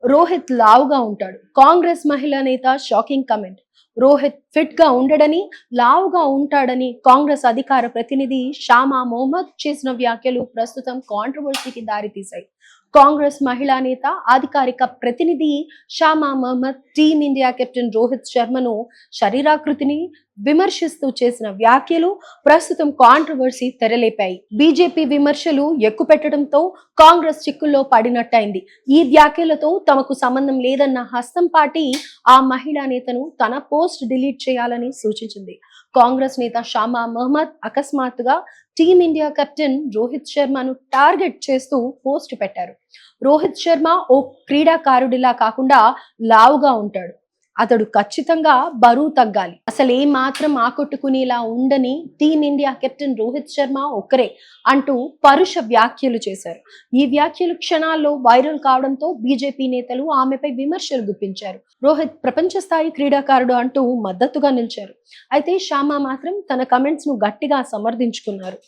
రోహిత్ లావుగా ఉంటాడు. కాంగ్రెస్ మహిళా నేత షాకింగ్ కమెంట్. రోహిత్ ఫిట్ గా ఉండడని, లావుగా ఉంటాడని కాంగ్రెస్ అధికార ప్రతినిధి షామా మొహమ్మద్ చేసిన వ్యాఖ్యలు ప్రస్తుతం కాంట్రవర్సీకి దారితీశాయి. కాంగ్రెస్ మహిళా నేత అధికారిక ప్రతినిధి షామా మహమ్మద్ టీమిండియా కెప్టెన్ రోహిత్ శర్మను శరీరాకృతిని విమర్శిస్తూ చేసిన వ్యాఖ్యలు ప్రస్తుతం కాంట్రవర్సీ తెరలేపాయి. బీజేపీ విమర్శలు ఎక్కుపెట్టడంతో కాంగ్రెస్ చిక్కుల్లో పడినట్టయింది. ఈ వ్యాఖ్యలతో తమకు సంబంధం లేదన్న హస్తం పార్టీ ఆ మహిళా నేతను తన పోస్ట్ డిలీట్ చేయాలని సూచించింది. కాంగ్రెస్ నేత షామా మహమ్మద్ అకస్మాత్తుగా టీమిండియా కెప్టెన్ రోహిత్ శర్మను టార్గెట్ చేస్తూ పోస్ట్ పెట్టారు. రోహిత్ శర్మ ఓ క్రీడాకారుడిలా కాకుండా లావుగా ఉంటాడు. అతడు ఖచ్చితంగా బరువు తగ్గాలి. అసలు ఏ మాత్రం ఆకట్టుకునేలా ఉండని టీమిండియా కెప్టెన్ రోహిత్ శర్మ ఒక్కరే అంటూ పరుష వ్యాఖ్యలు చేశారు. ఈ వ్యాఖ్యలు క్షణాల్లో వైరల్ కావడంతో బీజేపీ నేతలు ఆమెపై విమర్శలు గుప్పించారు. రోహిత్ ప్రపంచ స్థాయి క్రీడాకారుడు అంటూ మద్దతుగా నిలిచారు. అయితే షామా మాత్రం తన కమెంట్స్ ను గట్టిగా సమర్థించుకున్నారు.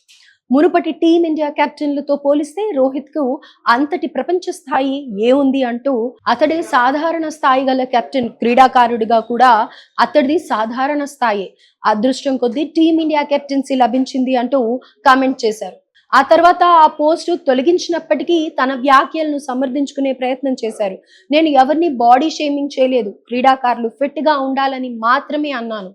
మునుపటి టీమిండియా కెప్టెన్లతో పోలిస్తే రోహిత్ కు అంతటి ప్రపంచ స్థాయి ఏముంది అంటూ అతడే సాధారణ స్థాయి గల కెప్టెన్, క్రీడాకారుడిగా కూడా అతడిది సాధారణ స్థాయి. అదృష్టం కొద్దీ టీమిండియా కెప్టెన్సీ లభించింది అంటూ కామెంట్ చేశారు. ఆ తర్వాత ఆ పోస్టు తొలగించినప్పటికీ తన వ్యాఖ్యలను సమర్థించుకునే ప్రయత్నం చేశారు. నేను ఎవరిని బాడీ షేమింగ్ చేయలేదు, క్రీడాకారులు ఫిట్ గా ఉండాలని మాత్రమే అన్నాను.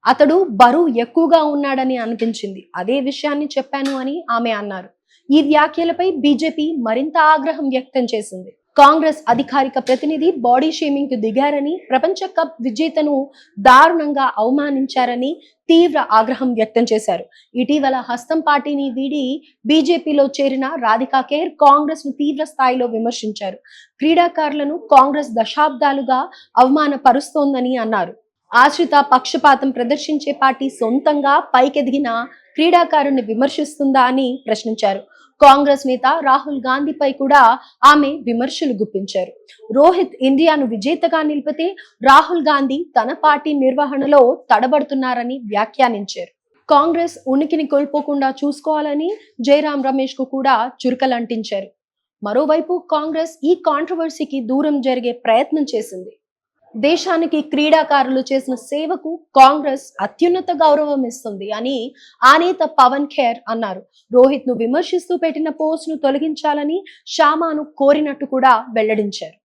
అతడు బరువు ఎక్కువగా ఉన్నాడని అనిపించింది, అదే విషయాన్ని చెప్పాను అని ఆమె అన్నారు. ఈ వ్యాఖ్యలపై బీజేపీ మరింత ఆగ్రహం వ్యక్తం చేసింది. కాంగ్రెస్ అధికారిక ప్రతినిధి బాడీ షేమింగ్ కు దిగారని, ప్రపంచ కప్ విజేతను దారుణంగా అవమానించారని తీవ్ర ఆగ్రహం వ్యక్తం చేశారు. ఇటీవల హస్తం పార్టీని వీడి బీజేపీలో చేరిన రాధికా కేర్ కాంగ్రెస్ ను తీవ్ర స్థాయిలో విమర్శించారు. క్రీడాకారులను కాంగ్రెస్ దశాబ్దాలుగా అవమానపరుస్తోందని అన్నారు. ఆశ్రిత పక్షపాతం ప్రదర్శించే పార్టీ సొంతంగా పైకెదిగిన క్రీడాకారుణ్ణి విమర్శిస్తుందా అని ప్రశ్నించారు. కాంగ్రెస్ నేత రాహుల్ గాంధీపై కూడా ఆమె విమర్శలు గుప్పించారు. రోహిత్ ఇండియాను విజేతగా నిలిపితే రాహుల్ గాంధీ తన పార్టీ నిర్వహణలో తడబడుతున్నారని వ్యాఖ్యానించారు. కాంగ్రెస్ ఉనికిని కోల్పోకుండా చూసుకోవాలని జయరాం రమేష్ కు కూడా చురకలంటించారు. మరోవైపు కాంగ్రెస్ ఈ కాంట్రవర్సీకి దూరం జరిగే ప్రయత్నం చేసింది. దేశానికి క్రీడాకారులు చేసిన సేవకు కాంగ్రెస్ అత్యున్నత గౌరవం ఇస్తుంది అని ఆ నేత పవన్ ఖేర్ అన్నారు. రోహిత్ ను విమర్శిస్తూ పెట్టిన పోస్ట్ ను తొలగించాలని షామాను కోరినట్టు కూడా వెల్లడించారు.